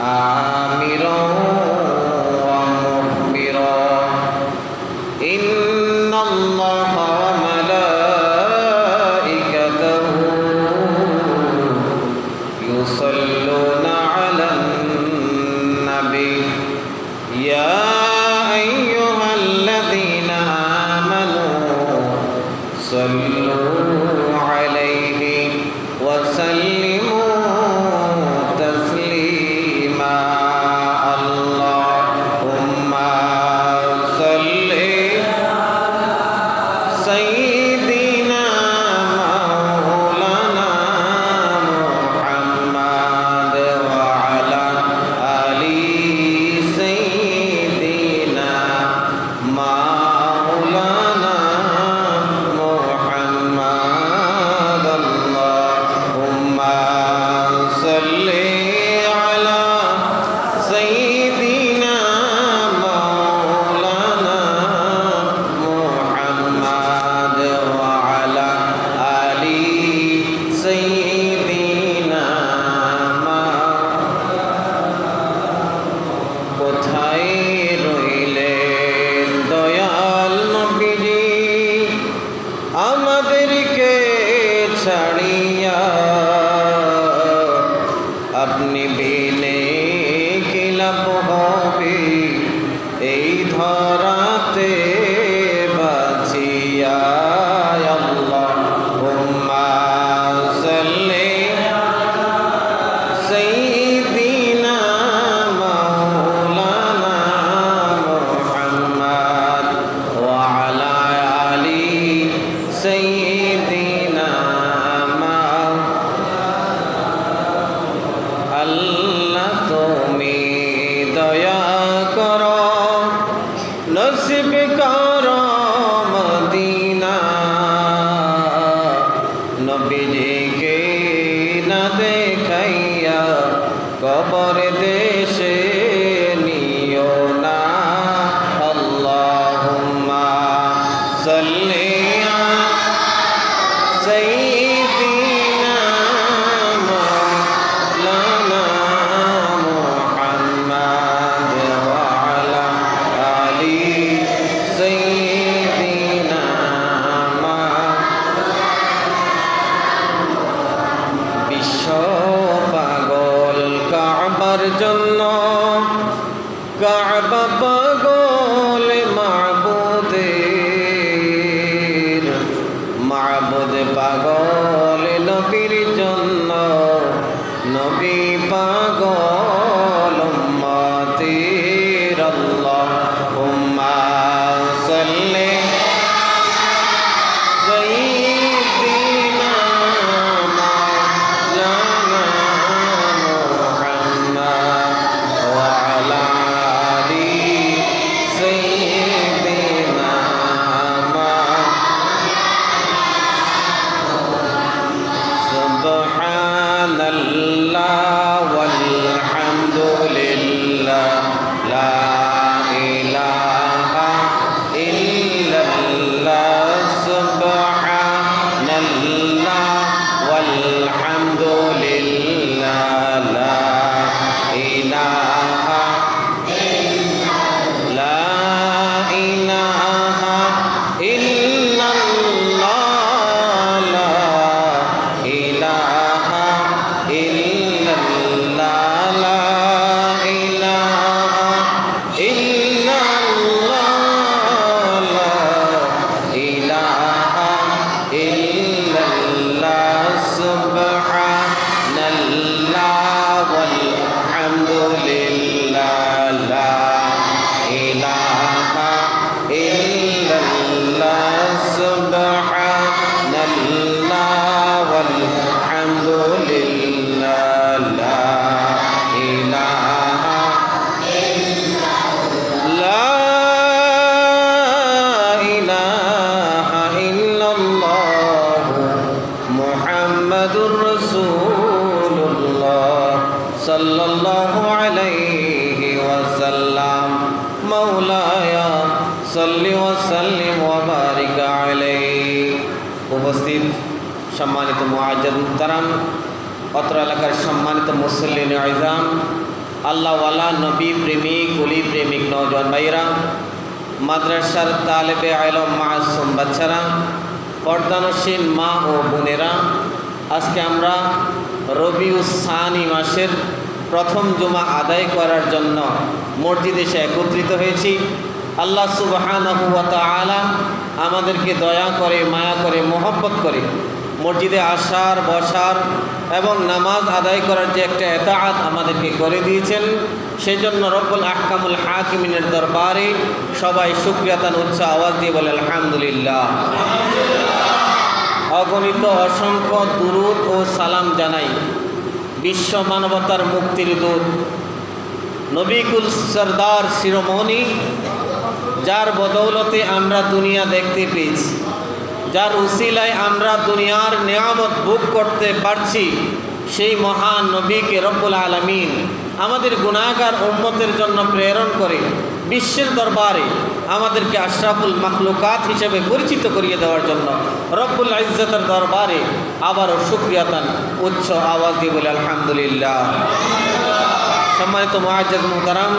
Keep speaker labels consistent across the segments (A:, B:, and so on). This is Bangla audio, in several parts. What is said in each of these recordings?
A: آمرا ومخبرا إن الله وملائكته يصلون على النبي يا أيها الذين آمنوا صلوا عليه وسلموا تسليما اللهم صل سيدنا مولانا محمد وعلى آل سيدنا مولانا محمد اللهم صل على سيدنا مولانا محمد وعلى آل سيدنا কোথায় রইলেন দয়াল নবীজি আমাদেরকে ছাড়িয়া আপনি বিনে কি লাভ হবে এই ধরাতে বাঁচিয়া আল্লাহুম্মা সাল্লি সাইয়্যিদিনা মাওলানা মুহাম্মদ ওয়া আলা আলি সাইয়্যিদিনা আল্লাহ তুমি দয়া করো নসিব করো মদিনা নবীজিকে না দেখাইয়া কবর দেশে নিও না আল্লাহুম্মা সাল্লি সাইয়্যিদিনা মাওলানা মুহাম্মদ ওয়া আলা আলি সাইয়্যিদিনা বিশ্ব পাগল কাবার জন্য কাবা পাগল মাবুদের মাবুদ পাগল নবীর জন্য নবী পাগল উম্মতের আল্লাহুম্মা সাল্লি সাইয়্যিদিনা মাওলানা মুহাম্মদ ওয়া আলা আলি সাইয়্যিদিনা সুবহানাল্লাহ ওয়ালহামদুলিল্লাহ লা ইলাহা ইল্লাল্লাহ সুবহানাল্লাহ ওয়ালহামদুলিল্লাহ লা ইলাহা লা ইলাহা ইল্লাল্লাহ লা ইলাহা ইল্লাল্লাহ লা ইলাহা ইল্লাল্লাহ লা ইলাহা ইল্লাল্লাহ সুবহানাল্লাহ ওয়ালহামদুলিল্লাহ লা ইলাহা ইল্লাল্লাহ সুবহানাল্লাহ ওয়ালহামদুলিল্লাহ লা ইলাহা লা ইলাহা ইল্লাল্লাহ মুহাম্মাদুর রাসূলুল্লাহ সাল্লাল্লাহু আলাইহি ওয়াসাল্লাম মাওলায়া সাল্লি ওয়া সাল্লিম ওয়া বারিক আলাইহি। উপস্থিত সম্মানিত মুআজ্জাজ মুহতারাম, অত্র এলাকার সম্মানিত মুসল্লিন আযম, আল্লাহওয়ালা নবী প্রেমিক ওলি প্রেমিক নওজোয়ান ভাইরা, মাদ্রাসার তালেবে ইলম মাসুম বাচ্চারা, পর্দানসীন মা ও বোনেরা, আজকে আমরা রবিউস সানি মাসের প্রথম জুমা আদায় করার জন্য মসজিদে এসে একত্রিত হয়েছি। আল্লাহ সুবহানাহু ওয়া তাআলা আমাদেরকে দয়া করে, মায়া করে, মোহব্বত করে মসজিদে আসার, বসার এবং নামাজ আদায় করার যে একটা এতাআত আমাদেরকে করে দিয়েছেন, সেজন্য রব্বুল আহকামুল হাকিমিনের দরবারে সবাই শুকরিয়া তান উচ্চ আওয়াজ দিয়ে বলে আলহামদুলিল্লাহ। অগণিত অসংখ্য দুরূদ ও সালাম জানাই বিশ্ব মানবতার মুক্তির দূত নবীকুল সরদার শিরোমণি, যার বদৌলতে আমরা দুনিয়া দেখতে পেয়েছি, যার উসিলায় আমরা দুনিয়ার নিয়ামত ভোগ করতে পারছি, সেই মহান নবীকে রব্বুল আলামিন আমাদের গুনাহগার উম্মতের জন্য প্রেরণ করে বিশ্বের দরবারে আমাদেরকে আশরাফুল মাখলুকাত হিসেবে পরিচিত করিয়ে দেওয়ার জন্য রব্বুল ইজ্জতের দরবারে আবারও শুকরিয়া তান উচ্চ আওয়াজ দিয়ে বলে আলহামদুলিল্লাহ। সম্মানিত মুআজ্জাজ মুহতারাম,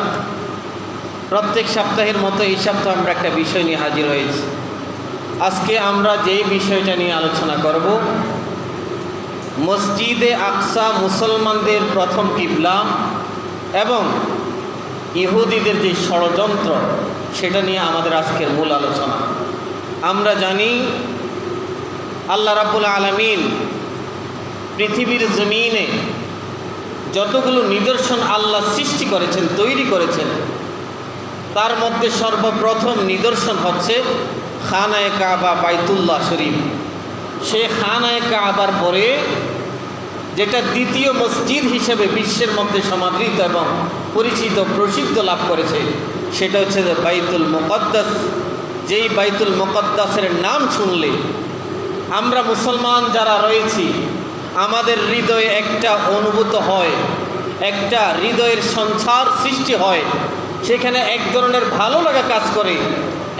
A: প্রত্যেক সপ্তাহের মতো এই সপ্তাহে আমরা একটা বিষয় নিয়ে হাজির হয়েছি। আজকে আমরা যেই বিষয়টা নিয়ে আলোচনা করব, মসজিদে আকসা মুসলমানদের প্রথম কিবলা এবং ইহুদিদের যে ষড়যন্ত্র, সেটা নিয়ে আমাদের আজকের মূল আলোচনা। আমরা জানি আল্লাহ রাব্বুল আলামিন পৃথিবীর জমিনে যতগুলো নিদর্শন আল্লাহ সৃষ্টি করেছেন, তৈরি করেছেন, তার মধ্যে সর্বপ্রথম নিদর্শন হচ্ছে খানায়ে কাবা, বাইতুল্লাহ শরীফ। সে খানায়ে কাবার পরে যেটা দ্বিতীয় মসজিদ হিসেবে বিশ্বের মধ্যে সমাদৃত এবং পরিচিত, প্রসিদ্ধ লাভ করেছে, সেটা হচ্ছে বাইতুল মুকদ্দাস। যেই বাইতুল মুকদ্দাসের নাম শুনলে আমরা মুসলমান যারা রয়েছি, আমাদের হৃদয়ে একটা অনুভূত হয়, একটা হৃদয়ের সঞ্চার সৃষ্টি হয়, সেখানে এক ধরনের ভালো লাগা কাজ করে,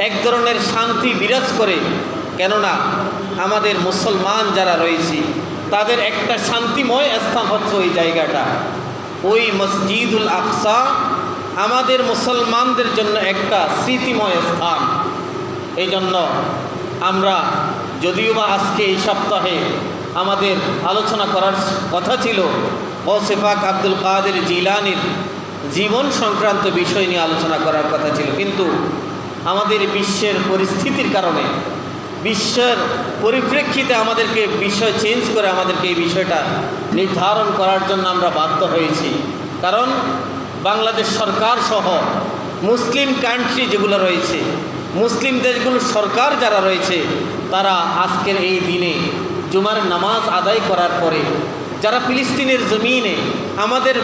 A: এক ধরনের শান্তি বিরাজ করে। কেননা আমাদের মুসলমান যারা রয়েছি তাদের একটা শান্তিময় স্থান হচ্ছে ওই জায়গাটা, ওই মসজিদুল আকসা আমাদের মুসলমানদের জন্য একটা স্মৃতিময় স্থান। এই জন্য আমরা, যদিও বা আজকে এই সপ্তাহে আমাদের আলোচনা করার কথা ছিল গৌসে পাক আব্দুল কাদের জিলানীর জীবন সংক্রান্ত বিষয় নিয়ে আলোচনা করার কথা ছিল, কিন্তু আমাদের বিশ্বের পরিস্থিতির কারণে, বিশ্বের পরিপ্রেক্ষিতে আমাদেরকে বিষয় চেঞ্জ করে আমাদেরকে এই বিষয়টা নির্ধারণ করার জন্য আমরা বাধ্য হয়েছি। কারণ বাংলাদেশ সরকার সহ মুসলিম কান্ট্রি যেগুলো রয়েছে, মুসলিম দেশগুলোর সরকার যারা রয়েছে, তারা আজকের এই দিনে জুমার নামাজ আদায় করার পরে যারা ফিলিস্তিনের জমিনে আমাদের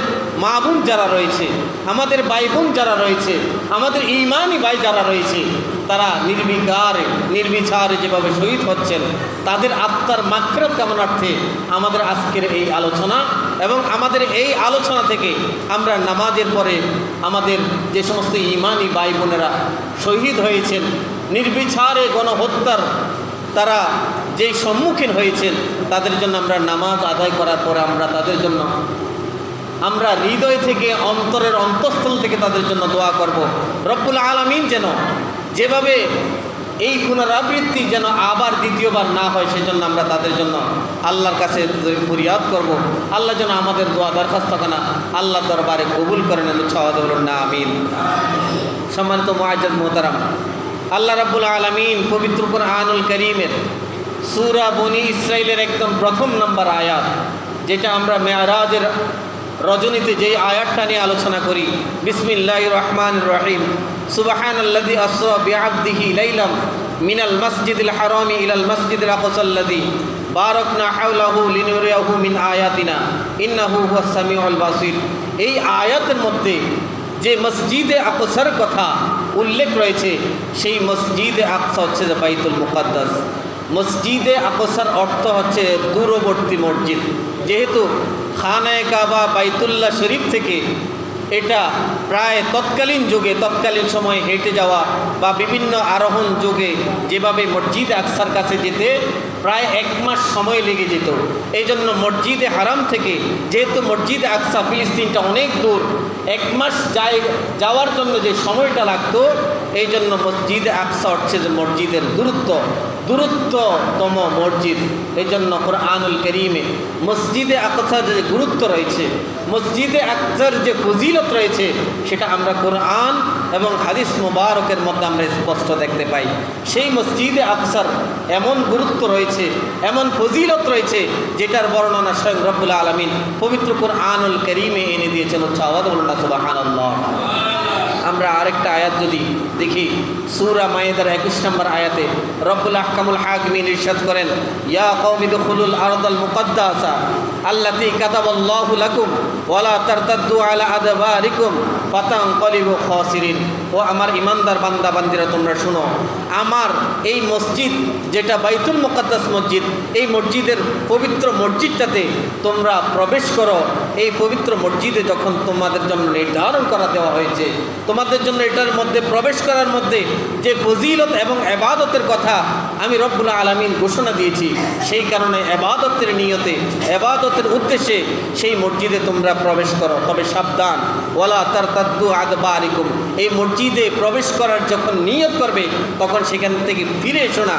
A: মা বোন যারা রয়েছে, আমাদের ভাই বোন যারা রয়েছে, আমাদের ঈমানি ভাই যারা রয়েছে, তারা নির্বিচারে যেভাবে শহীদ হচ্ছেন, তাদের আত্মার মাগফিরাত কামনার্থে আমাদের আজকের এই আলোচনা। এবং আমাদের এই আলোচনা থেকে আমরা নামাজের পরে আমাদের যে সমস্ত ঈমানি ভাই বোনেরা শহীদ হয়েছেন, নির্বিচারে গণহত্যার তারা যেই সম্মুখীন হয়েছেন, তাদের জন্য আমরা নামাজ আদায় করার পরে আমরা তাদের জন্য আমরা হৃদয় থেকে, অন্তরের অন্তঃস্থল থেকে তাদের জন্য দোয়া করব। রব্বুল আলামিন যেন যেভাবে এই পুনরাবৃত্তি যেন আবার দ্বিতীয়বার না হয়, সেজন্য আমরা তাদের জন্য আল্লাহর কাছে ফরিয়াদ করব। আল্লাহ যেন আমাদের দোয়া দরখাস্তখানা আল্লাহর দরবারে কবুল করেন, বলুন না আমিন। সম্মানিত মুআজ্জাজ মুহতারাম, আল্লাহ রাব্বুল আলামিন পবিত্র কুরআনুল কারীমের সূরা বনী ইসরাইলের একদম প্রথম নম্বর আয়াত, যেটা আমরা মেরাজের রজনীতে যেই আয়াতটা নিয়ে আলোচনা করি, বিসমিল্লাহির রহমানির রহিম, সুবহানাল্লাযী আসরা বিআবদিহি লাইলাম মিনাল মাসজিদিল হারামি ইলাল মাসজিদিল আকসাল্লাযী বারাকনা হাওলাহু লিনুরিয়াহু মিন আয়াতিনা ইন্নাহু হুয়াস সামিউল বাসীর। এই আয়াতের মধ্যে যে মসজিদে আকসার কথা উল্লেখ রয়েছে, সেই মসজিদে আকসা হচ্ছে বাইতুল মুকদ্দাস। মসজিদে আকসার অর্থ হচ্ছে দূরবর্তী মসজিদ। যেহেতু খানায়ে কাবা বাইতুল্লাহ শরীফ থেকে এটা প্রায় তৎকালীন যুগে তৎকালীন সময়ে হেঁটে যাওয়া বা বিভিন্ন আরোহণ যুগে যেভাবে মসজিদে আকসার কাছে যেতে প্রায় 1 মাস সময় লেগে যেত। এই জন্য মসজিদে হারাম থেকে, যেহেতু মসজিদে আকসা ফিলিস্তিনটা অনেক দূর, 1 মাস যাওয়ার জন্য যে সময়টা লাগতো, এই জন্য মসজিদে আকসা হচ্ছে যে মসজিদের দূরত্বতম মসজিদ। এই জন্য কোরআনুল কারীমে মসজিদে আকসার যে গুরুত্ব রয়েছে, মসজিদে আকসার যে ফজিলত রয়েছে, সেটা আমরা কোরআন এবং হাদিস মুবারকের মধ্যে আমরা স্পষ্ট দেখতে পাই। সেই মসজিদে আকসার এমন গুরুত্ব রয়েছে, এমন ফজিলত রয়েছে, যেটার বর্ণনা স্বয়ং রব্বুল আলামিন পবিত্র কোরআনুল কারীমে এনে দিয়েছেন। আওয়াজ বলুন না সুবহানাল্লাহ। আমরা আরেকটা আয়াত যদি দেখি, সূরা মায়েদার 21 নম্বর আয়াতে রব্বুল আহকামুল হাকিমিন ইরশাদ করেন, ইয়া কওমি দুখুলুল আরদাল মুকাদ্দাসা আল্লাতী কাতাবাল্লাহু লাকুম ওয়ালা তারতাদ্দু আলা আদবারিকুম ফাতানকালিবু খাসিরিন। ও আমার ইমানদার বান্দা বান্দিরা, তোমরা শুনো, আমার এই মসজিদ যেটা বাইতুল মুকাদ্দাস মসজিদ, এই মসজিদের পবিত্র মসজিদটাতে তোমরা প্রবেশ করো। এই পবিত্র মসজিদে যখন তোমাদের জন্য নির্ধারণ করা দেওয়া হয়েছে, তোমাদের জন্য এটার মধ্যে প্রবেশ করার মধ্যে যে ফজিলত এবং ইবাদতের কথা আমি রব্বুল আলামিন ঘোষণা দিয়েছি, সেই কারণে ইবাদতের নিয়তে, ইবাদতের উদ্দেশ্যে সেই মসজিদে তোমরা প্রবেশ করো। তবে সাবধান, ওয়ালা তারতাদ্দু আদবারিকুম, এই মসজিদে প্রবেশ করার যখন নিয়ত করবে, তখন সেখান থেকে ফিরে এসো না,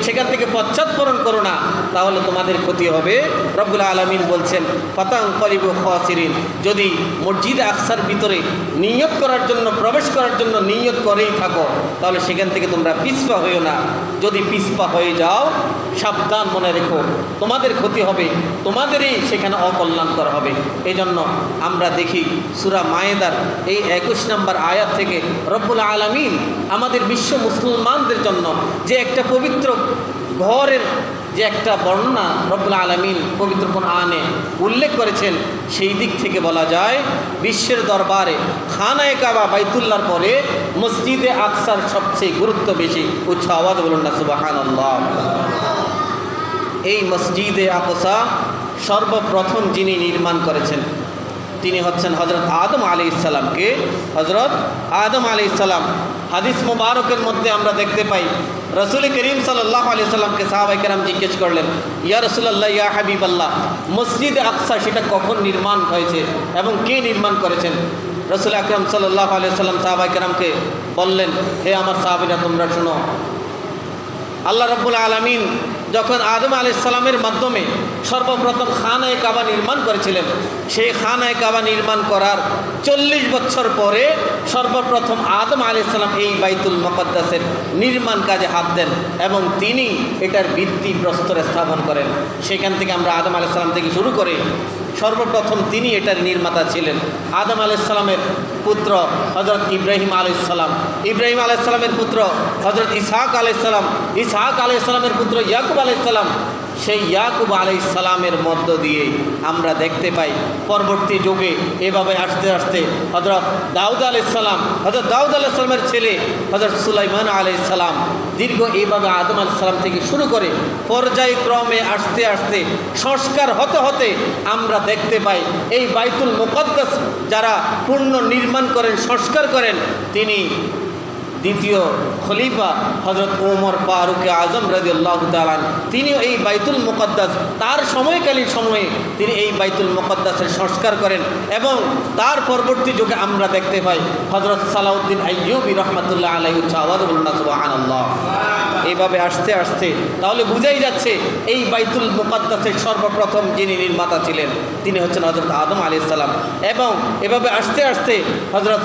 A: সেখান থেকে পশ্চাৎপরণ করো না, তাহলে তোমাদের ক্ষতি হবে। রব্বুল আলামিন বলছেন, ফাতানকালিবু খাসিরিন, যদি মসজিদে আকসার ভিতরে নিয়ত করার জন্য, প্রবেশ করার জন্য নিয়ত করেই থাকো, তাহলে সেখান থেকে তোমরা পিছপা হইও না। যদি পিছপা হয়ে যাও, সাবধান, মনে রেখো, তোমাদের ক্ষতি হবে, তোমাদেরই সেখানে অকল্যাণকর হবে। এই জন্য আমরা দেখি সূরা মায়েদার এই 21 নম্বর আয়াত থেকে রব্বুল আলামিন আমাদের বিশ্ব মুসলমানদের জন্য যে একটা পবিত্র ঘরের যে একটা বর্ণনা রব্বুল আলামিন পবিত্র কোরআনে উল্লেখ করেছেন, সেই দিক থেকে বলা যায় বিশ্বের দরবারে খানায়ে কাবা বাইতুল্লাহর পরে মসজিদে আকসার সবচেয়ে গুরুত্ব বেশি। উচ্চ আওয়াজ বলুন না সুবহানাল্লাহ। এই মসজিদে আকসা সর্বপ্রথম যিনি নির্মাণ করেছেন, তিনি হচ্ছেন হযরত আদম আলাইহিস সালামকে। হযরত আদম আলাইহিস সালাম, হাদিস মুবারকের মধ্যে আমরা দেখতে পাই, রাসূল করিম সাল্লাল্লাহু আলাইহি সাল্লামকে সাহাবায়ে কেরাম জিজ্ঞেস করলেন, ইয়া রাসূলুল্লাহ, ইয়া হাবিবাল্লাহ, মসজিদে আকসা সেটা কখন নির্মাণ হয়েছে এবং কে নির্মাণ করেছেন? রাসূল আকরাম সাল্লাল্লাহু আলাইহি সাল্লাম সাহাবায়ে কেরামকে বললেন, হে আমার সাহাবীরা, তোমরা শুনো, আল্লাহ রাব্বুল আলামিন যখন আদম আলাইহিস সালামের মাধ্যমে সর্বপ্রথম খানায়ে কাবা নির্মাণ করেছিলেন, সেই খানায়ে কাবা নির্মাণ করার 40 বছর পরে সর্বপ্রথম আদম আলাইহিস সালাম এই বাইতুল মুকাদ্দাসের নির্মাণ কাজে হাত দেন এবং তিনি এটার ভিত্তি প্রস্তর স্থাপন করেন। সেখান থেকে আমরা আদম আলাইহিস সালাম থেকে শুরু করে সর্বপ্রথম তিনি এটার নির্মাতা ছিলেন। আদম আলাইহিস সালামের পুত্র হযরত ইব্রাহিম আলাইহিস সালাম, ইব্রাহিম আলাইহিস সালামের পুত্র হযরত ইসহাক আলাইহিস সালাম, ইসহাক আলাইহিস সালামের পুত্র ইয়াকুব আলাইহিস সালাম। সেই ইয়াকুব আলাইহিস সালামের মধ্য দিয়ে আমরা দেখতে পাই পরবর্তী যুগে এভাবে আস্তে আস্তে হযরত দাউদ আলাইহিস সালাম, হযরত দাউদ আলাইহিস সালামের ছেলে হযরত সুলাইমান আলাইহিস সালাম, দীর্ঘ এইভাবে আদম আলাইহিস সালাম থেকে শুরু করে পর্যায়ক্রমে আস্তে আস্তে সংস্কার হতে হতে আমরা দেখতে পাই এই বাইতুল মুকাদ্দাস যারা পূর্ণ নির্মাণ করেন, সংস্কার করেন, তিনি দ্বিতীয় খলিফা হযরত ওমর ফারুক আজম রাদিয়াল্লাহু তাআলা। তিনিও এই বাইতুল মুকাদ্দাস তার সময়কালীন সময়ে তিনি এই বাইতুল মুকাদ্দাসের সংস্কার করেন এবং তার পরবর্তী যুগে আমরা দেখতে পাই হযরত সালাউদ্দিন আইয়ুবী রাহমাতুল্লাহ আলাইহি। আওয়াজ বলুন না সুবহানাল্লাহ। এইভাবে আস্তে আস্তে তাহলে বুঝাই যাচ্ছে এই বাইতুল মুকাদ্দাসের সর্বপ্রথম যিনি নির্মাতা ছিলেন তিনি হচ্ছেন হযরত আদম আলাইহিস সালাম এবং এভাবে আস্তে আস্তে হযরত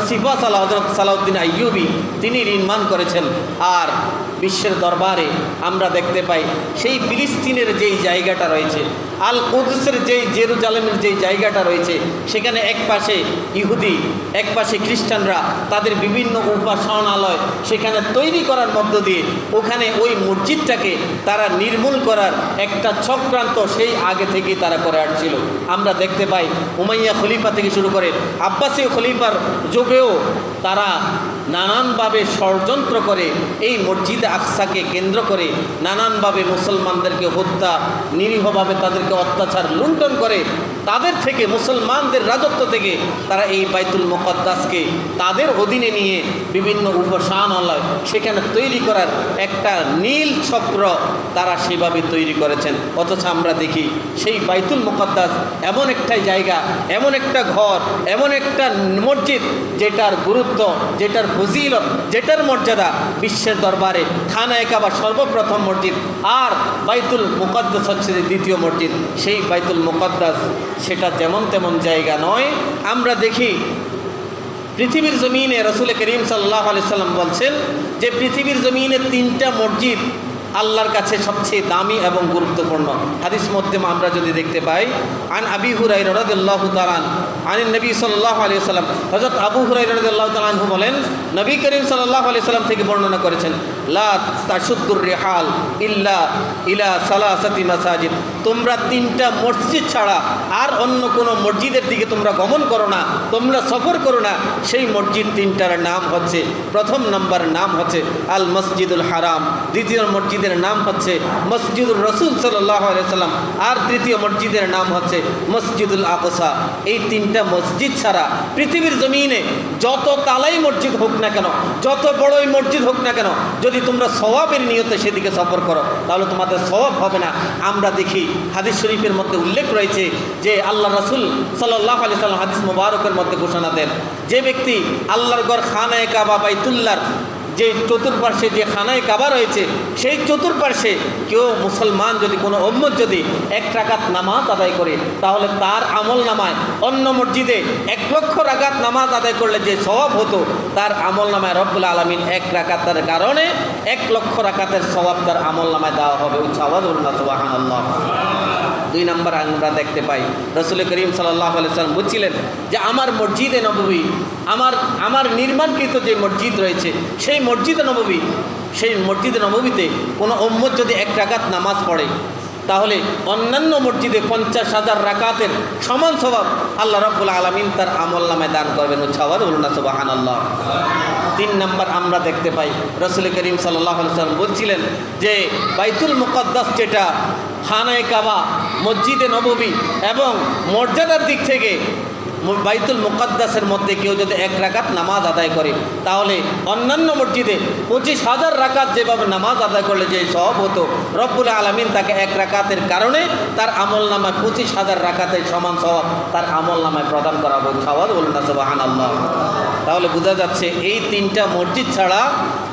A: হযরত সালাউদ্দিন আইয়ুবী তিনি নির্মাণ করেছেন। আর বিশ্বের দরবারে আমরা দেখতে পাই সেই ফিলিস্তিনের যেই জায়গাটা রয়েছে, আল কুদসের যেই জেরুজালেমের যেই জায়গাটা রয়েছে, সেখানে এক পাশে ইহুদি, এক পাশে খ্রিস্টানরা তাদের বিভিন্ন উপাসনালয় সেখানে তৈরি করার মধ্য দিয়ে ওখানে ওই মসজিদটাকে তারা নির্মূল করার একটা চক্রান্ত সেই আগে থেকেই তারা করে আসছিল। আমরা দেখতে পাই উমাইয়া খলিফা থেকে শুরু করে আব্বাসীয় খলিফার যুগেও তারা নানানভাবে ষড়যন্ত্র করে এই মসজিদে আকসাকে কেন্দ্র করে নানানভাবে মুসলমানদেরকে হত্যা, নিরীহভাবে তাদেরকে তাদেরকে অত্যাচার লুণ্ঠন করে, তাদের থেকে মুসলমানদের রাজত্ব থেকে তারা এই বাইতুল মুকদ্দাসকে তাদের অধীনে নিয়ে বিভিন্ন উপাসনালয় সেখানে তৈরি করার একটা নীল চক্র তারা সেভাবে তৈরি করেছেন। অথচ আমরা দেখি সেই বাইতুল মুকদ্দাস এমন একটা জায়গা, এমন একটা ঘর, এমন একটা মসজিদ যেটার গুরুত্ব, যেটার ফজিলত, যেটার মর্যাদা বিশ্বের দরবারে খানায়ে কাবা সর্বপ্রথম মসজিদ, আর বাইতুল মুকদ্দাস হচ্ছে দ্বিতীয় মসজিদ। সেই বাইতুল মুকদ্দাস সেটা যেমন তেমন জায়গা নয়। আমরা দেখি পৃথিবীর জমিনে রসুল করিম সাল্লাল্লাহু আলাইহি সাল্লাম বলছেন যে পৃথিবীর জমিনে 3টা মসজিদ আল্লাহর কাছে সবচেয়ে দামি এবং গুরুত্বপূর্ণ। হাদিস মধ্যে আমরা যদি দেখতে পাই, আন আবি হুরায়রা রাদিয়াল্লাহু তাআলা আনিন নবী সাল্লাল্লাহু আলাইহি ওয়াসাল্লাম, হযরত আবু হুরায়রা রাদিয়াল্লাহু তাআলা আনহু বলেন, নবী করিম সাল্লাল্লাহু আলাইহি ওয়াসাল্লাম থেকে বর্ণনা করেছেন, লা তাশুদ্দুর রিহাল ইল্লা ইলা সালাসাতি মাসাজিদ, তোমরা 3টা মসজিদ ছাড়া আর অন্য কোনো মসজিদের দিকে তোমরা গমন করো না, তোমরা সফর করো না। সেই মসজিদ 3টার নাম হচ্ছে, প্রথম নম্বর নাম হচ্ছে আল মসজিদুল হারাম, দ্বিতীয় মসজিদের নাম হচ্ছে মসজিদুর রসুল সাল্লাল্লাহু আলাইহি সাল্লাম, আর তৃতীয় মসজিদের নাম হচ্ছে মসজিদুল আকসা। এই 3টা মসজিদ ছাড়া পৃথিবীর জমিনে যত তালাই মসজিদ হোক না কেন, যত বড়ই মসজিদ হোক না কেন, যদি তোমরা সওয়াবের নিয়তে সেদিকে সফর করো তাহলে তোমাদের সওয়াব হবে না। আমরা দেখি হাদিস শরীফের মধ্যে উল্লেখ রয়েছে যে আল্লাহ রসুল সাল্লাল্লাহু আলাইহি সাল্লাম হাদিস মুবারকের মধ্যে ঘোষণা দেন, যে ব্যক্তি আল্লাহর ঘর খানায়ে কাবা বাইতুল্লাহর যে চতুর্পার্শ্বে যে খানায়ে কাবা রয়েছে, সেই চতুর্পার্শ্বে কেউ মুসলমান যদি কোনো উম্মত যদি 1 রাকাত নামাজ আদায় করে, তাহলে তার আমল নামায় অন্য মসজিদে 1 লক্ষ রাকাত নামাজ আদায় করলে যে সওয়াব হতো, তার আমল নামায় রব্বুল আলামিন 1 রাকাতের কারণে 1 লক্ষ রাকাতের সওয়াব তার আমল নামায় দেওয়া হবে। উচ্চাওয়াজুল্লাহ সুবহানাল্লাহ। 2 নম্বর আমরা দেখতে পাই রসুল করিম সাল্লাল্লাহু আলাইহি সাল্লাম বলছিলেন যে আমার মসজিদে নববী, আমার নির্মাণকৃত যে মসজিদ রয়েছে সেই মসজিদে নববী, সেই মসজিদে নববীতে কোনো উম্মত যদি 1 রাকাত নামাজ পড়ে, তাহলে অন্যান্য মসজিদে 50,000 রাকাতের সমান সওয়াব আল্লাহ রাব্বুল আলামিন তার আমল নামায় দান করবেন। উচ্চাওয়াজুল্লাহ সুবহানাল্লাহ। 3 নম্বর আমরা দেখতে পাই রসুল করিম সাল্লাল্লাহু আলাইহি সাল্লাম বলছিলেন যে বাইতুল মুকদ্দাস যেটা খানায়ে কাবা, মসজিদে নববী এবং মর্যাদার দিক থেকে বাইতুল মুকদ্দাসের মধ্যে কেউ যদি 1 রাকাত নামাজ আদায় করে, তাহলে অন্যান্য মসজিদে 25,000 রাকাত যেভাবে নামাজ আদায় করলে যে সওয়াব হতো, রব্বুল আলামিন তাকে 1 রাকাতের কারণে তার আমল নামায় 25,000 রাকাতের সমান সওয়াব তার আমল নামায় প্রদান করা হবে। সওয়াব বলুন না সুবহানাল্লাহ। তাহলে বোঝা যাচ্ছে এই 3টা মসজিদ ছাড়া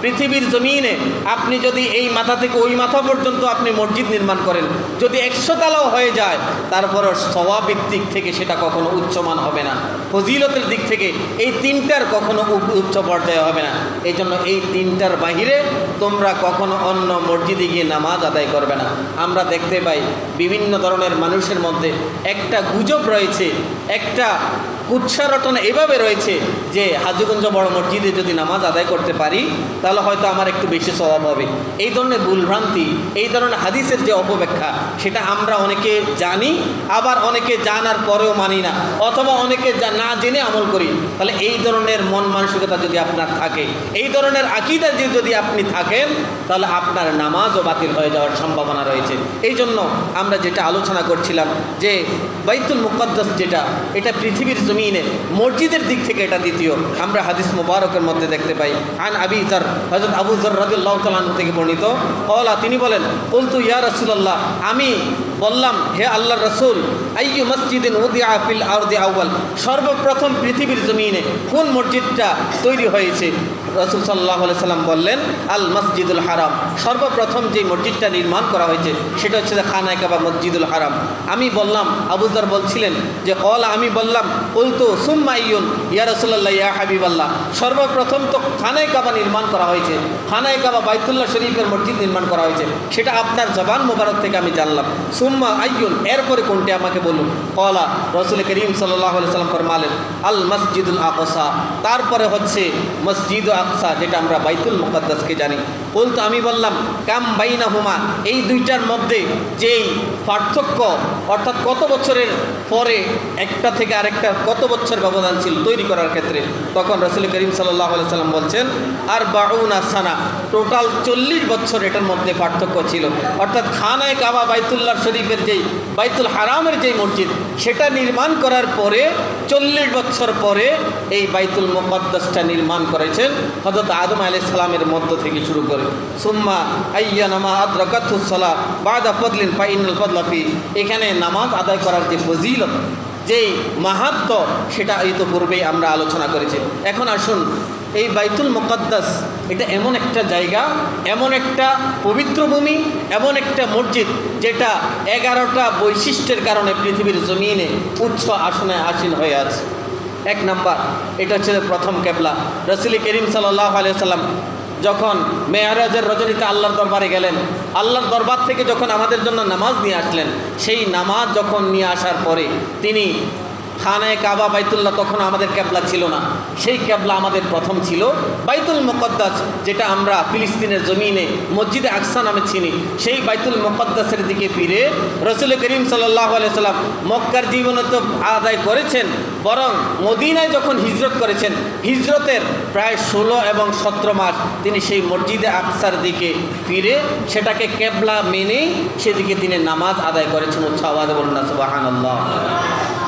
A: পৃথিবীর জমিনে আপনি যদি এই মাথা থেকে ওই মাথা পর্যন্ত আপনি মসজিদ নির্মাণ করেন, যদি 100 তালাও হয়ে যায়, তারপরও সওয়াবের দিক থেকে সেটা কখনো উচ্চমান হবে না, ফজিলতের দিক থেকে এই 3টার কখনো উচ্চ পর্যায়ে হবে না। এই জন্য এই 3টার বাহিরে তোমরা কখনো অন্য মসজিদে গিয়ে নামাজ আদায় করবে না। আমরা দেখতে পাই বিভিন্ন ধরনের মানুষের মধ্যে একটা গুজব রয়েছে, একটা কুৎসা রটনা এভাবে রয়েছে যে হাজীগঞ্জ বড় মসজিদে যদি নামাজ আদায় করতে পারি তাহলে হয়তো আমার একটু বেশি সওয়াব হবে। এই ধরনের ভুলভ্রান্তি, এই ধরনের হাদিসের যে অপব্যাখ্যা, সেটা আমরা অনেকে জানি, আবার অনেকে জানার পরেও মানি না, অথবা অনেকে না জেনে আমল করি। তাহলে এই ধরনের মন মানসিকতা যদি আপনার থাকে, এই ধরনের আকীদা যদি আপনি থাকেন, তাহলে আপনার নামাজও বাতিল হয়ে যাওয়ার সম্ভাবনা রয়েছে। এই জন্য আমরা যেটা আলোচনা করছিলাম যে বাইতুল মুকদ্দাস যেটা, এটা পৃথিবীর জমিনে মসজিদের দিক থেকে এটা দ্বিতীয়। আমরা হাদিস মুবারকের মধ্যে দেখতে পাই, আন আবি যার, হযরত আবু যার রাদিয়াল্লাহু তাআলা আনহু থেকে বর্ণিত, ক্বালা, তিনি বলেন, কুলতু ইয়া রাসূলুল্লাহ, আমি বললাম হে আল্লাহর রাসূল, আইয়ু মসজিদিন উদিআ ফিল আরদি আউয়াল, সর্বপ্রথম পৃথিবীর জমিনে কোন মসজিদটা তৈরি হয়েছে? রাসূল সাল্লাল্লাহু আলাইহি সাল্লাম বললেন, আল মসজিদুল হারাম, সর্বপ্রথম যে মসজিদটা নির্মাণ করা হয়েছে সেটা হচ্ছে খানায়ে কাবা, মসজিদুল হারাম। আমি বললাম, আবু যার বলছিলেন যে ক্বালা, আমি বললাম, কুলতু সুম্মা আইয়ুন ইয়া রাসূলুল্লাহ ইয়া হাবিবাল্লাহ, সর্বপ্রথম তো খানায়ে কাবা নির্মাণ করা হয়েছে, খানায়ে কাবা বাইতুল্লাহ শরীফের মসজিদ নির্মাণ করা হয়েছে, সেটা আপনার জবান মোবারক থেকে আমি জানলাম। সুম্মা আইয়ুন, এরপরে কোনটি আমাকে বলুন? ক্বালা, রাসূল করিম সাল্লাল্লাহু আলাইহি সাল্লাম ফরমালেন, আল মসজিদুল আকসা, তারপরে হচ্ছে মসজিদ আকসা, যেটা আমরা বাইতুল মুকাদ্দাসকে জানি। বলতো আমি বললাম কাম বাইনাহুমা, এই দুইটার মধ্যে যেই পার্থক্য, অর্থাৎ কত বছরের পরে একটা থেকে আরেকটা কত বছর ব্যবধান ছিল তৈরি করার ক্ষেত্রে, তখন রাসূল করিম সাল্লাল্লাহু আলাইহি সাল্লাম বলছেন আর বাউনা সানা, টোটাল 40 বছর এটার মধ্যে পার্থক্য ছিল। অর্থাৎ খানায়ে কাবা বাইতুল্লাহ শরীফের যেই বাইতুল হারামের যেই মসজিদ, সেটা নির্মাণ করার পরে 40 বছর পরে এই বাইতুল মুকাদ্দাসটা নির্মাণ করেছেন হযরত আদম আলাইহিস সালামের মধ্য থেকে শুরু করে। সুম্মা আইয়ানামা আদরাকাতুস সালাহ বাদা ফাদলিন ফাইনাল ফাদলা ফি, এখানে নামাজ আদায় করার যে ফজিলত, যেই মাহাত্ম্য, সেটা ইতিপূর্বেই আমরা আলোচনা করেছি। এখন আসুন, এই বাইতুল মুকাদ্দাস এটা এমন একটা জায়গা, এমন একটা পবিত্র ভূমি, এমন একটা মসজিদ যেটা 11টা বৈশিষ্ট্যের কারণে পৃথিবীর জমিনে উচ্চ আসনে আসীন হয়ে আছে। এক নাম্বার, এটা হচ্ছে প্রথম কেবলা। রাসূল করিম সাল্লাল্লাহু আলাইহি সাল্লাম যখন মেয়ারাজের রজনীতে আল্লাহর দরবারে গেলেন, আল্লাহর দরবার থেকে যখন আমাদের জন্য নামাজ নিয়ে আসলেন, সেই নামাজ যখন নিয়ে আসার পরে তিনি খানায়ে কাবা বাইতুল্লাহ, তখন আমাদের কেবলা ছিল না, সেই কেবলা আমাদের প্রথম ছিল বাইতুল মুকাদ্দাস, যেটা আমরা ফিলিস্তিনের জমিনে মসজিদে আকসা নামে চিনি। সেই বাইতুল মুকাদ্দাসের দিকে ফিরে রাসূল করিম সাল্লাল্লাহু আলাইহি সাল্লাম মক্কার জীবনে তো আদায় করেছেন, বরং মদিনায় যখন হিজরত করেছেন, হিজরতের প্রায় 16 এবং 17 মাস তিনি সেই মসজিদে আকসার দিকে ফিরে সেটাকে কেবলা মেনেই সেদিকে তিনি নামাজ আদায় করেছেন। উচ্চ আওয়াজে বলুন না সুবহানাল্লাহ।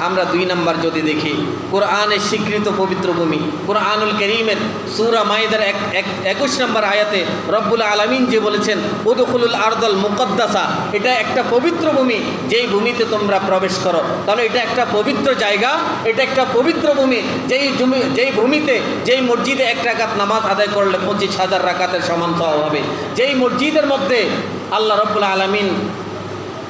A: আমরা 2 নাম্বার যদি দেখি, কোরআনের স্বীকৃত পবিত্র ভূমি কোরআনুল কারীমের সূরা মাইদার 21 নম্বর আয়াতে রব্বুল আলামিন যে বলেছেন উদখুলুল আরদাল মুকাদ্দাসা, এটা একটা পবিত্র ভূমি, যেই ভূমিতে তোমরা প্রবেশ করো। তাহলে এটা একটা পবিত্র জায়গা, এটা একটা পবিত্র ভূমি, যেই ভূমিতে, যেই মসজিদে 1 রাকাত নামাজ আদায় করলে 25,000 রাকাতের সমান সওয়াব হবে। যেই মসজিদের মধ্যে আল্লাহ রব্বুল আলামিন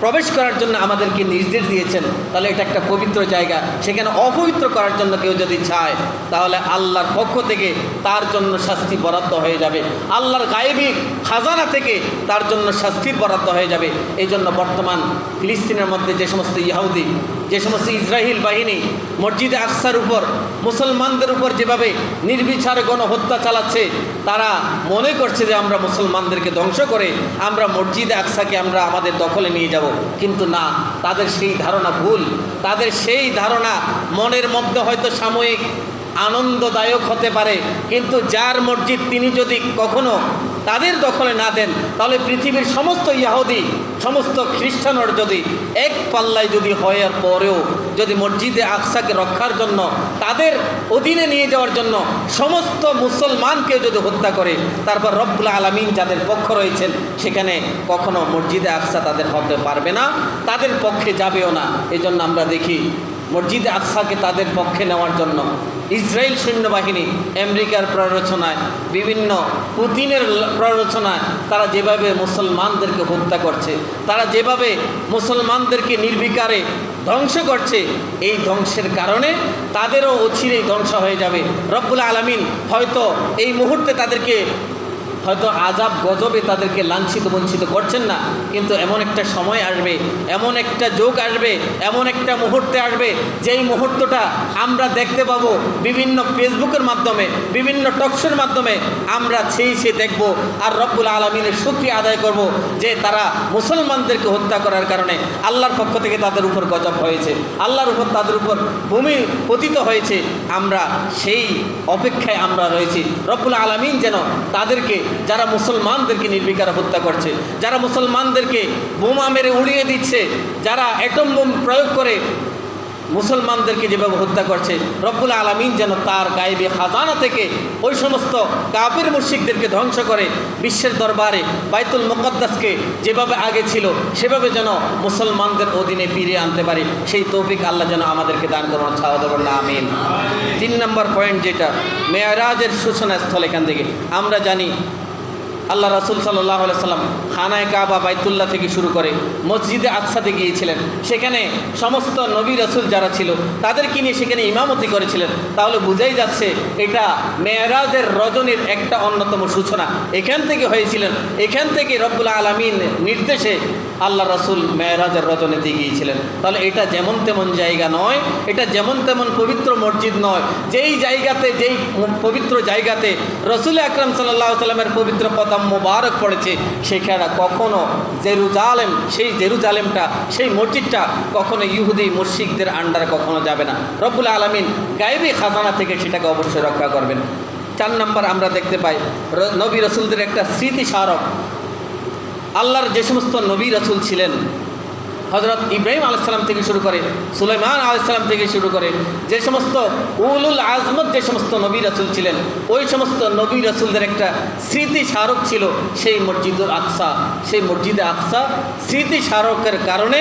A: প্রবেশ করার জন্য আমাদেরকে নির্দেশ দিয়েছেন, তাহলে এটা একটা পবিত্র জায়গা। সেখানে অপবিত্র করার জন্য কেউ যদি চায়, তাহলে আল্লাহর পক্ষ থেকে তার জন্য শাস্তি বরাদ্দ হয়ে যাবে, আল্লাহর গায়েবী খাজানা থেকে তার জন্য শাস্তির বরাদ্দ হয়ে যাবে। এই জন্য বর্তমান ফিলিস্তিনের মধ্যে যে সমস্ত ইহুদি, যে সমস্ত ইসরায়েল বাহিনী মসজিদে আকসার উপর, মুসলমানদের উপর যেভাবে নির্বিচারে গণহত্যা চালাচ্ছে, তারা মনে করছে যে আমরা মুসলমানদেরকে ধ্বংস করে আমরা মসজিদে আকসাকে আমরা আমাদের দখলে নিয়ে যাব। কিন্তু না, তাদের সেই ধারণা ভুল। তাদের সেই ধারণা মনের মধ্যে হয়তো সাময়িক আনন্দদায়ক হতে পারে, কিন্তু যার মসজিদ তিনি যদি কখনো তাদের দখলে না দেন, তাহলে পৃথিবীর সমস্ত ইহুদি, সমস্ত খ্রিস্টানরা যদি এক পাল্লায় যদি হওয়ার পরেও যদি মসজিদে আকসাকে রক্ষার জন্য, তাদের অধীনে নিয়ে যাওয়ার জন্য সমস্ত মুসলমানকে যদি হত্যা করে, তারপর রব্বুল আলামিন যাদের পক্ষ রয়েছেন, সেখানে কখনো মসজিদে আকসা তাদের হতে পারবে না, তাদের পক্ষে যাবেও না। এই জন্য আমরা দেখি মসজিদে আকসাকে তাদের পক্ষে নেওয়ার জন্য ইসরায়েল সৈন্যবাহিনী আমেরিকার প্ররোচনায়, বিভিন্ন পুতিনের প্ররোচনায় তারা যেভাবে মুসলমানদেরকে হত্যা করছে, তারা যেভাবে মুসলমানদেরকে নির্বিকারে ধ্বংস করছে, এই ধ্বংসের কারণে তাদেরও অচিরেই ধ্বংস হয়ে যাবে। রব্বুল আলামিন হয়তো এই মুহূর্তে তাদেরকে হয়তো আযাব গজবে তাদেরকে লাঞ্ছিত বঞ্চিত করছেন না, কিন্তু এমন একটা সময় আসবে, এমন একটা যুগ আসবে, এমন একটা মুহূর্তে আসবে, যেই মুহূর্তটা আমরা দেখতে পাবো বিভিন্ন ফেসবুকের মাধ্যমে, বিভিন্ন টকশোর মাধ্যমে আমরা সেই দেখব, আর রব্বুল আলামিনের শুকরিয়া আদায় করব যে তারা মুসলমানদেরকে হত্যা করার কারণে আল্লাহর পক্ষ থেকে তাদের উপর গজব হয়েছে, আল্লাহর উপর তাদের উপর ভূমি পতিত হয়েছে। আমরা সেই অপেক্ষায় আমরা রয়েছি, রব্বুল আলামিন যেন তাদেরকে, যারা মুসলমানদেরকে নির্বিকারে হত্যা করছে, যারা মুসলমানদেরকে বোমা মেরে উড়িয়ে দিচ্ছে, যারা অ্যাটম বোম প্রয়োগ করে মুসলমানদেরকে যেভাবে হত্যা করছে, রব্বুল আলামিন যেন তার গায়েবী খাজানা থেকে ওই সমস্ত কাফির মুশরিকদেরকে ধ্বংস করে বিশ্বের দরবারে বাইতুল মুকাদ্দাসকে যেভাবে আগে ছিল সেভাবে যেন মুসলমানদের অধীনে ফিরিয়ে আনতে পারে, সেই তৌফিক আল্লাহ যেন আমাদেরকে দান করুন। ছাওয়া আমিন। 3 নম্বর পয়েন্ট, যেটা মেরাজের সূচনা স্থল, এখান থেকে আমরা জানি আল্লাহ রাসূল সাল্লাল্লাহু আলাইহি সাল্লাম খানায়ে কাবা বাইতুল্লাহ থেকে শুরু করে মসজিদে আকসাতে গিয়েছিলেন, সেখানে সমস্ত নবী রাসূল যারা ছিল তাদেরকে নিয়ে সেখানে ইমামতি করেছিলেন। তাহলে বোঝাই যাচ্ছে এটা মেরাজের রজনীর একটা অন্যতম সূচনা এখান থেকে হয়েছিলেন। এখান থেকে রব্বুল আলামিন নির্দেশে আল্লাহ রাসূল মেরাজের রজনীতে গিয়েছিলেন। তাহলে এটা যেমন তেমন জায়গা নয়, এটা যেমন তেমন পবিত্র মসজিদ নয়। যেই জায়গাতে, যেই পবিত্র জায়গাতে রসুল আকরাম সাল্লাল্লাহু আলাইহি সাল্লামের পবিত্র কদম মোবারক পড়েছে, সেখানে কখনো জেরুজালেম, সেই জেরুজালেমটা, সেই মসজিদটা কখনো ইহুদি মুশরিকদের আন্ডারে কখনো যাবে না। রব্বুল আলামিন গায়বী খাজানা থেকে সেটাকে অবশ্যই রক্ষা করবেন। 4 নম্বর আমরা দেখতে পাই নবী রসুলদের একটা স্মৃতিস্মারক। আল্লাহর যে সমস্ত নবী রসুল ছিলেন, হযরত ইব্রাহিম আলাইহিস সালাম থেকে শুরু করে সুলাইমান আলাইহিস সালাম থেকে শুরু করে যে সমস্ত উলুল আজমত যে সমস্ত নবী রাসূল ছিলেন, ওই সমস্ত নবী রাসূলদের একটা স্মৃতি স্মারক ছিল সেই মসজিদুল আকসা। সেই মসজিদে আকসা স্মৃতি স্মারকের কারণে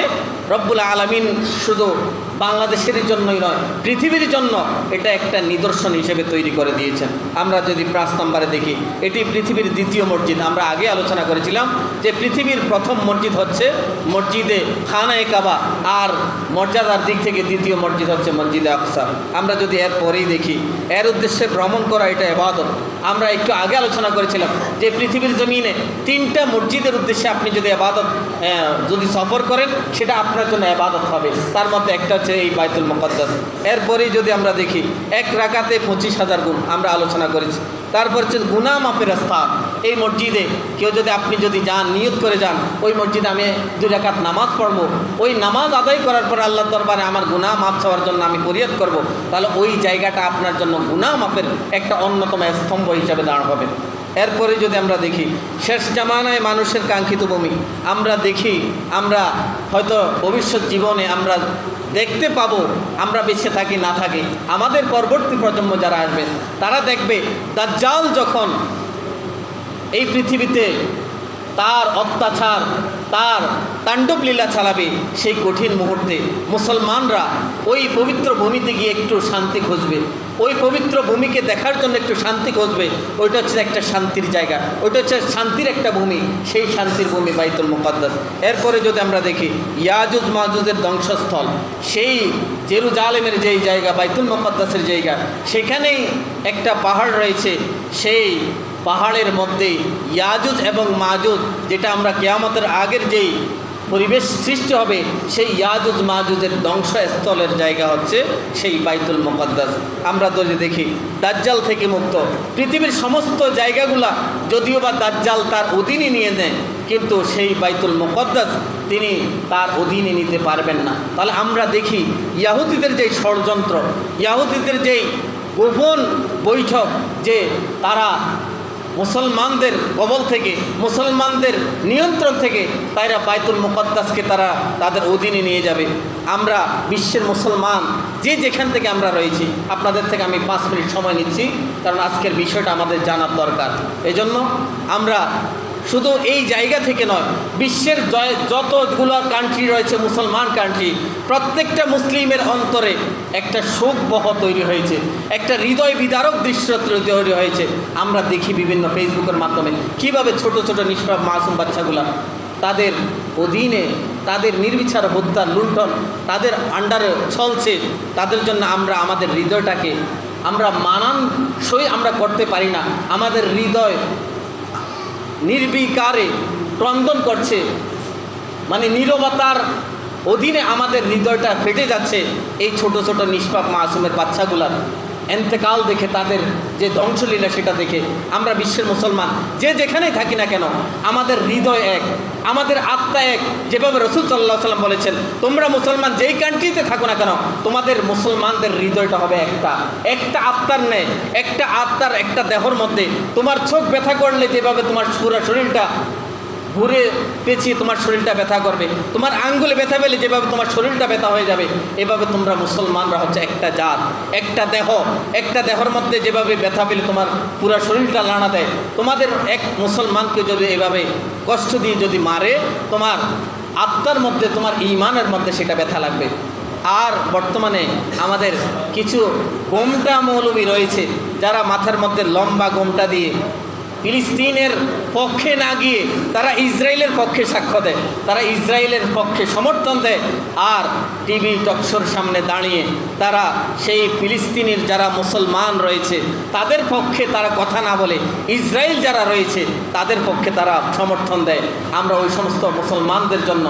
A: রব্বুল আলামিন শুধু বাংলাদেশের জন্যই নয়, পৃথিবীর জন্য এটা একটা নিদর্শন হিসেবে তৈরি করে দিয়েছেন। আমরা যদি 5 নম্বরে দেখি, এটি পৃথিবীর দ্বিতীয় মসজিদ। আমরা আগে আলোচনা করেছিলাম যে পৃথিবীর প্রথম মসজিদ হচ্ছে মসজিদে খানায়ে কাবা, আর মর্যাদার দিক থেকে দ্বিতীয় মসজিদ হচ্ছে মসজিদে আকসা। আমরা যদি এর পরেই দেখি, এর উদ্দেশ্যে ভ্রমণ করা এটা ইবাদত। আমরা একটু আগে আলোচনা করেছিলাম যে পৃথিবীর জমিনে 3টা মসজিদের উদ্দেশ্যে আপনি যদি ইবাদত যদি সফর করেন, সেটা আপনার জন্য ইবাদত হবে। তার মধ্যে একটা হচ্ছে এই বাইতুল মুকাদ্দাস। এরপরেই যদি আমরা দেখি, 1 রাকাতে 25,000 গুণ আমরা আলোচনা করেছি। তারপর হচ্ছে গুনাহ মাফের স্থান। এই মসজিদে কেউ যদি, আপনি যদি যান, নিয়ত করে যান, ওই মসজিদে আমি 2 রাকাত নামাজ পড়বো, ওই নামাজ আদায় করার পর আল্লাহর দরবারে আমার গুনাহ মাফ চাওয়ার জন্য আমি ফরিয়াদ করব, তাহলে ওই জায়গাটা আপনার জন্য গুনাহ মাফের একটা অন্যতম স্তম্ভ হিসাবে দাঁড় হবে। এরপরে যদি আমরা দেখি, শেষ জামানায় মানুষের কাঙ্ক্ষিত ভূমি। আমরা দেখি, আমরা হয়তো ভবিষ্যৎ জীবনে আমরা দেখতে পাবো, আমরা বেঁচে থাকি না থাকি, আমাদের পরবর্তী প্রজন্ম যারা আসবে তারা দেখবে দাজ্জাল যখন এই পৃথিবীতে তার অত্যাচার, তার তাণ্ডব লীলা চালাবে, সেই কঠিন মুহূর্তে মুসলমানরা ওই পবিত্র ভূমিতে গিয়ে একটু শান্তি খুঁজবে, ওই পবিত্র ভূমিকে দেখার জন্য একটু শান্তি খুঁজবে। ওইটা হচ্ছে একটা শান্তির জায়গা, ওইটা হচ্ছে শান্তির একটা ভূমি, সেই শান্তির ভূমি বাইতুল মুকাদ্দাস। এরপরে যদি আমরা দেখি, ইয়াজুজ মাজুজের ধ্বংসস্থল, সেই জেরুজালেমের যেই জায়গা, বাইতুল মুকাদ্দাসের জায়গা, সেখানেই একটা পাহাড় রয়েছে। সেই পাহাড়ের মধ্যে ইয়াজুজ এবং মাজুজ, যেটা আমরা কিয়ামতের আগের যেই পরিবেশ সৃষ্টি হবে, সেই ইয়াজুজ মাজুজের ধ্বংসস্থলের জায়গা হচ্ছে সেই বাইতুল মুকাদ্দাস। আমরা যদি দেখি, দাজ্জাল থেকে মুক্ত পৃথিবীর সমস্ত জায়গাগুলা যদিও বা দাজ্জাল তার অধীনে নিয়ে নেয়, কিন্তু সেই বাইতুল মুকাদ্দাস তিনি তার অধীনে নিতে পারবেন না। তাহলে আমরা দেখি ইয়াহুদীদের যেই ষড়যন্ত্র, ইয়াহুদীদের যেই গোপন বৈঠক, যে তারা মুসলমানদের কবল থেকে, মুসলমানদের নিয়ন্ত্রণ থেকে তারা বাইতুল মুকাদ্দাসকে তারা তাদের অধীনে নিয়ে যাবে। আমরা বিশ্বের মুসলমান যে যেখান থেকে আমরা রয়েছি, আপনাদের থেকে আমি 5 মিনিট সময় নিচ্ছি, কারণ আজকের বিষয়টা আমাদের জানার দরকার। এজন্য আমরা শুধু এই জায়গা থেকে নয়, বিশ্বের যতগুলো কান্ট্রি রয়েছে, মুসলমান কান্ট্রি, প্রত্যেকটা মুসলিমের অন্তরে একটা শোকবহ তৈরি হয়েছে, একটা হৃদয় বিদারক দৃশ্য তৈরি হয়েছে। আমরা দেখি বিভিন্ন ফেসবুকের মাধ্যমে কীভাবে ছোট ছোট নিষ্পাপ মাসুম বাচ্চাগুলা তাদের অধীনে, তাদের নির্বিচার হত্যা, লুণ্ঠন তাদের আন্ডারে চলছে। তাদের জন্য আমরা আমাদের হৃদয়টাকে আমরা মানানসই আমরা করতে পারি না। আমাদের হৃদয় নির্বিকারে ক্রন্দন করছে, মানে নীরবতার অধীনে আমাদের হৃদয়টা ফেটে যাচ্ছে এই ছোট ছোট নিষ্পাপ মাসুমের বাচ্চাগুলার এন্তেকাল দেখে, তাদের যে ধ্বংসলীলা সেটা দেখে। আমরা বিশ্বের মুসলমান যে যেখানেই থাকি না কেন, আমাদের হৃদয় এক, আমাদের আত্মা এক। যেভাবে রাসূল সাল্লাল্লাহু আলাইহি ওয়াসাল্লাম বলেছেন, তোমরা মুসলমান যেই কান্ট্রিতে থাকো না কেন, তোমাদের মুসলমানদের হৃদয়টা হবে একটা আত্মার ন্যায়, একটা আত্মার একটা দেহর মধ্যে। তোমার চোখ ব্যথা করলে যেভাবে তোমার পুরো শরীরটা ঘুরে পেঁচিয়ে তোমার শরীরটা ব্যথা করবে, তোমার আঙ্গুলে ব্যথা পেলে যেভাবে তোমার শরীরটা ব্যথা হয়ে যাবে, এভাবে তোমরা মুসলমানরা হচ্ছে একটা জাত, একটা দেহ। একটা দেহর মধ্যে যেভাবে ব্যথা পেলে তোমার পুরো শরীরটা লাড়া দেয়, তোমাদের এক মুসলমানকে যদি এভাবে কষ্ট দিয়ে যদি মারে, তোমার আত্মার মধ্যে, তোমার ঈমানের মধ্যে সেটা ব্যথা লাগবে। আর বর্তমানে আমাদের কিছু গোমটা মৌলবী রয়েছে, যারা মাথার মধ্যে লম্বা গোমটা দিয়ে ফিলিস্তিনের পক্ষে না গিয়ে তারা ইসরায়েলের পক্ষে সাক্ষ্য দেয়, তারা ইসরায়েলের পক্ষে সমর্থন দেয়। আর টিভি টকশোর সামনে দাঁড়িয়ে তারা সেই ফিলিস্তিনের যারা মুসলমান রয়েছে তাদের পক্ষে তারা কথা না বলে ইসরায়েল যারা রয়েছে তাদের পক্ষে তারা সমর্থন দেয়। আমরা ওই সমস্ত মুসলমানদের জন্য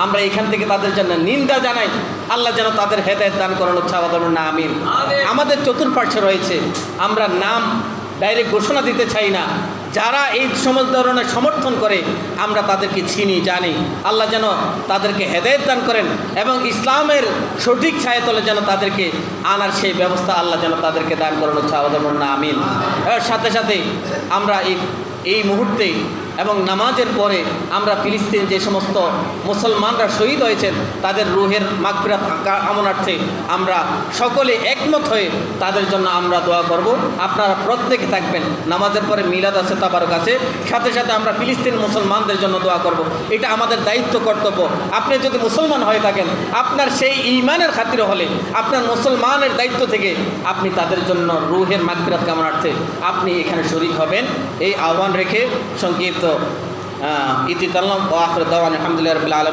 A: আমরা এখান থেকে তাদের জন্য নিন্দা জানাই। আল্লাহ যেন তাদের হেদায়েত দান করেন, না আমিন। আমাদের চতুর্পার্শ্বে রয়েছে, আমরা নাম ডাইরেক্ট ঘোষণা দিতে চাই না, যারা এই সমস্ত ধরনের সমর্থন করে আমরা তাদেরকে চিনি জানি। আল্লাহ যেন তাদেরকে হেদায়েত দান করেন এবং ইসলামের সঠিক ছায়াতলে যেন তাদেরকে আনার সেই ব্যবস্থা আল্লাহ যেন তাদেরকে দান করেন, না আমিন। এর সাথে সাথে আমরা এই মুহূর্তে এবং নামাজের পরে আমরা ফিলিস্তিন যে সমস্ত মুসলমানরা শহীদ হয়েছেন তাদের রুহের মাগফিরাত কামনার্থে আমরা সকলে একমত হয়ে তাদের জন্য আমরা দোয়া করব। আপনারা প্রত্যেকে থাকবেন, নামাজের পরে মিলাদ আছে, তাবারক আছে, সাথে সাথে আমরা ফিলিস্তিন মুসলমানদের জন্য দোয়া করব। এটা আমাদের দায়িত্ব, কর্তব্য। আপনি যদি মুসলমান হয়ে থাকেন, আপনার সেই ঈমানের খাতিরে হলে আপনার মুসলমানের দায়িত্ব থেকে আপনি তাদের জন্য রুহের মাগফিরাত কামনার্থে আপনি এখানে শরীক হবেন। এই আহ্বান রেখে সংক্ষিপ্ত ইতিতাল্লাম ও আখির দাওয়ানা আলহামদুলিল্লাহি রাব্বিল আলামিন।